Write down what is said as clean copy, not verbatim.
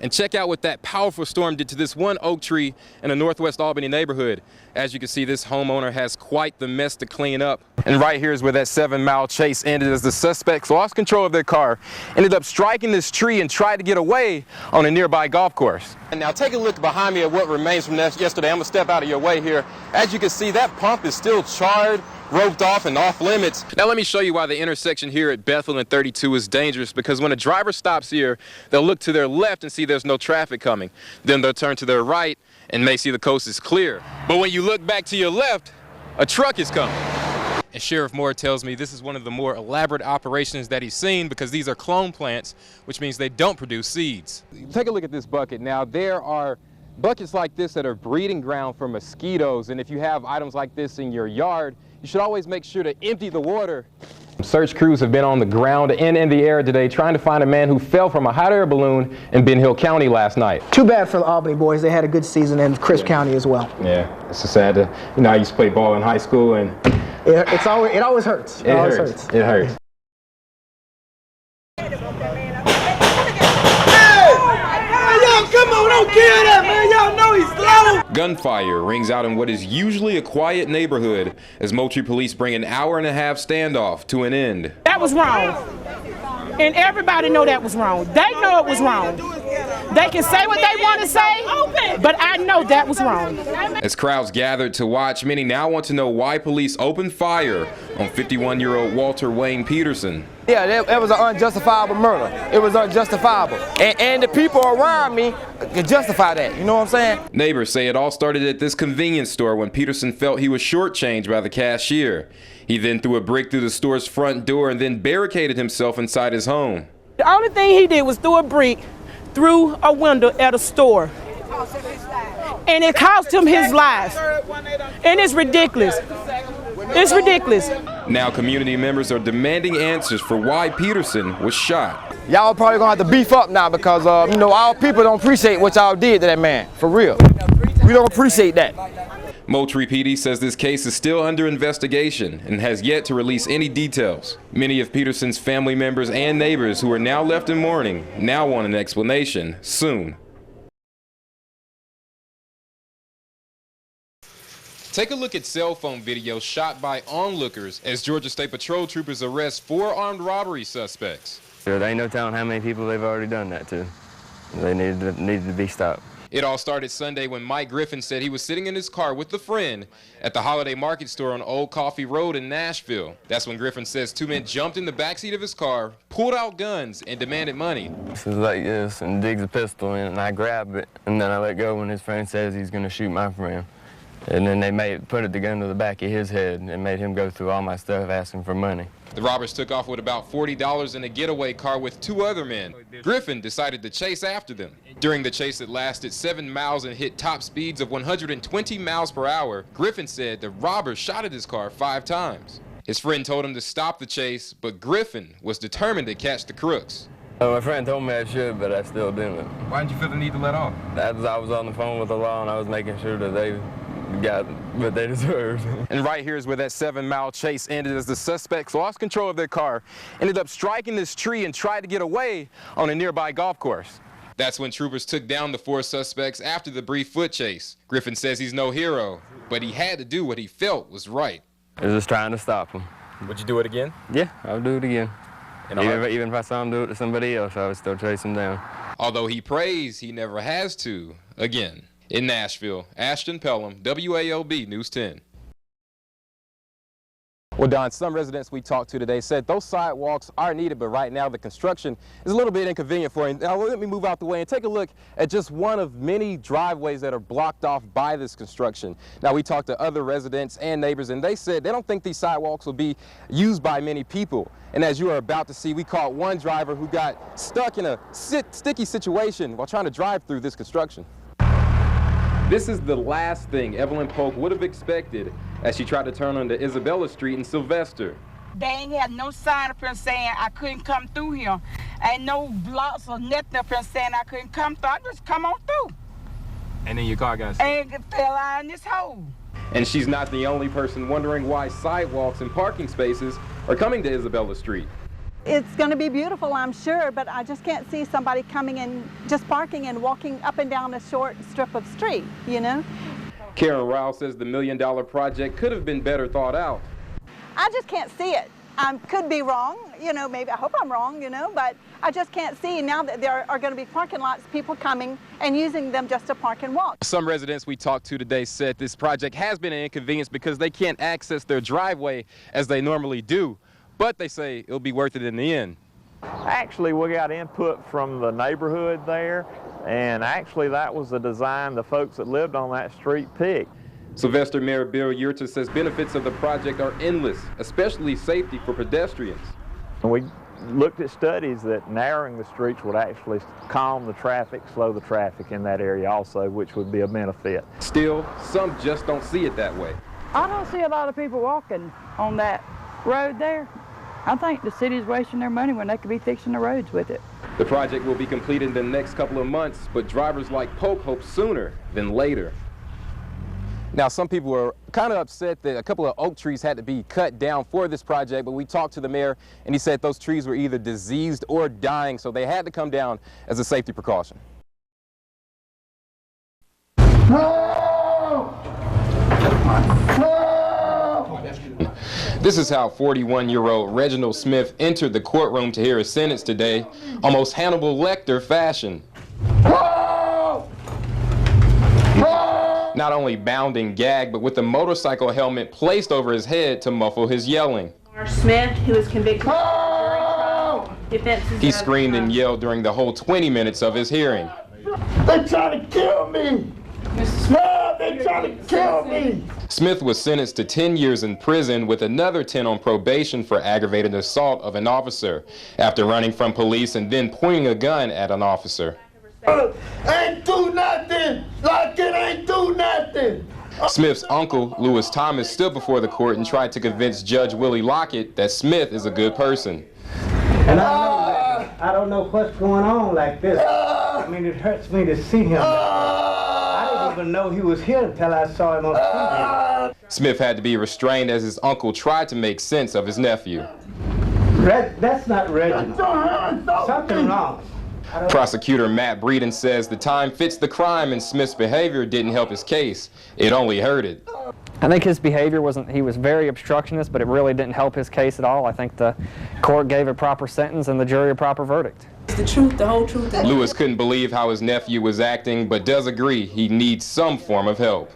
And check out what that powerful storm did to this one oak tree in a Northwest Albany neighborhood. As you can see, this homeowner has quite the mess to clean up. And right here is where that 7-mile chase ended, as the suspects lost control of their car, ended up striking this tree and tried to get away on a nearby golf course. And now take a look behind me at what remains from yesterday. I'm gonna step out of your way here. As you can see, that pump is still charred, roped off and off limits. Now let me show you why the intersection here at Bethel and 32 is dangerous, because when a driver stops here, they'll look to their left and see there's no traffic coming. Then they'll turn to their right and may see the coast is clear. But when you look back to your left, a truck is coming. And Sheriff Moore tells me this is one of the more elaborate operations that he's seen, because these are clone plants, which means they don't produce seeds. Take a look at this bucket. Now, there are buckets like this that are breeding ground for mosquitoes, and if you have items like this in your yard, you should always make sure to empty the water. Search crews have been on the ground and in the air today trying to find a man who fell from a hot air balloon in Ben Hill County last night. Too bad for the Albany boys. They had a good season in Crisp County as well. Yeah, it's so sad to, I used to play ball in high school, and it always hurts. It always hurts. It hurts. Come on, don't kill that man. Y'all know he's slow. Gunfire rings out in what is usually a quiet neighborhood as Moultrie police bring an hour-and-a-half standoff to an end. That was wrong. And everybody know that was wrong. They know it was wrong. They can say what they want to say, but I know that was wrong. As crowds gathered to watch, many now want to know why police opened fire on 51-year-old Walter Wayne Peterson. Yeah, that was an unjustifiable murder. It was unjustifiable. And the people around me can justify that, you know what I'm saying? Neighbors say it all started at this convenience store when Peterson felt he was shortchanged by the cashier. He then threw a brick through the store's front door and then barricaded himself inside his home. The only thing he did was throw a brick through a window at a store. And it cost him his life. And it's ridiculous. It's ridiculous. Now community members are demanding answers for why Peterson was shot. Y'all probably gonna have to beef up now because, our people don't appreciate what y'all did to that man, for real. We don't appreciate that. Moultrie PD says this case is still under investigation and has yet to release any details. Many of Peterson's family members and neighbors who are now left in mourning now want an explanation soon. Take a look at cell phone video shot by onlookers as Georgia State Patrol troopers arrest 4 armed robbery suspects. There ain't no telling how many people they've already done that to. They needed to be stopped. It all started Sunday when Mike Griffin said he was sitting in his car with a friend at the Holiday Market store on Old Coffee Road in Nashville. That's when Griffin says 2 men jumped in the backseat of his car, pulled out guns, and demanded money. This is like this, and digs a pistol in, and I grab it, and then I let go when his friend says he's going to shoot my friend. And then they put the gun to the back of his head and made him go through all my stuff asking for money. The robbers took off with about $40 in a getaway car with 2 other men. Griffin decided to chase after them. During the chase that lasted 7 miles and hit top speeds of 120 miles per hour, Griffin said the robbers shot at his car 5 times. His friend told him to stop the chase, but Griffin was determined to catch the crooks. My friend told me I should, but I still didn't. Why did you feel the need to let off? I was on the phone with the law, and I was making sure that they got what they deserved. And right here is where that 7-mile chase ended, as the suspects lost control of their car, ended up striking this tree and tried to get away on a nearby golf course. That's when troopers took down the 4 suspects after the brief foot chase. Griffin says he's no hero, but he had to do what he felt was right. I was just trying to stop them. Would you do it again? Yeah, I would do it again. Even if I saw him do it to somebody else, I would still chase him down. Although he prays he never has to again. In Nashville, Ashton, Pellom, WALB News 10. Well, Don, some residents we talked to today said those sidewalks are needed, but right now the construction is a little bit inconvenient for you. Now, let me move out the way and take a look at just one of many driveways that are blocked off by this construction. Now, we talked to other residents and neighbors, and they said they don't think these sidewalks will be used by many people. And as you are about to see, we caught one driver who got stuck in a sticky situation while trying to drive through this construction. This is the last thing Evelyn Polk would have expected as she tried to turn onto Isabella Street in Sylvester. They ain't had no sign up here saying I couldn't come through here. Ain't no blocks or nothing up here saying I couldn't come through. I just come on through. And then your car got stuck. And it fell out in this hole. And she's not the only person wondering why sidewalks and parking spaces are coming to Isabella Street. It's going to be beautiful, I'm sure, but I just can't see somebody coming in, just parking and walking up and down a short strip of street, you know? Karen Rao says the $1 million project could have been better thought out. I just can't see it. I could be wrong, you know, maybe, I hope I'm wrong, you know, but I just can't see now that there are going to be parking lots, people coming and using them just to park and walk. Some residents we talked to today said this project has been an inconvenience because they can't access their driveway as they normally do, but they say it'll be worth it in the end. Actually, we got input from the neighborhood there, and actually that was the design the folks that lived on that street picked. Sylvester Mayor Bill Yurta says benefits of the project are endless, especially safety for pedestrians. We looked at studies that narrowing the streets would actually calm the traffic, slow the traffic in that area also, which would be a benefit. Still, some just don't see it that way. I don't see a lot of people walking on that road there. I think the city's wasting their money when they could be fixing the roads with it. The project will be completed in the next couple of months, but drivers like Polk hope sooner than later. Now, some people were kind of upset that a couple of oak trees had to be cut down for this project, but we talked to the mayor and he said those trees were either diseased or dying, so they had to come down as a safety precaution. This is how 41-year-old Reginald Smith entered the courtroom to hear his sentence today, almost Hannibal Lecter fashion. Not only bound and gagged, but with a motorcycle helmet placed over his head to muffle his yelling. Smith, who was convicted of offenses. He screamed and yelled during the whole 20 minutes of his hearing. They trying to kill me! Smith, they trying to kill me! Smith was sentenced to 10 years in prison with another 10 on probation for aggravated assault of an officer after running from police and then pointing a gun at an officer. Ain't do nothing! Like it ain't do nothing! Smith's uncle, Lewis Thomas, stood before the court and tried to convince Judge Willie Lockett that Smith is a good person. And I don't know what's going on like this. I mean, it hurts me to see him. I didn't even know he was here until I saw him on TV. Smith had to be restrained as his uncle tried to make sense of his nephew. That's not Reginald. Something wrong. Prosecutor Matt Breeden says the time fits the crime and Smith's behavior didn't help his case. It only hurt it. I think his behavior he was very obstructionist, but it really didn't help his case at all. I think the court gave a proper sentence and the jury a proper verdict. The truth, the whole truth. Lewis couldn't believe how his nephew was acting, but does agree he needs some form of help.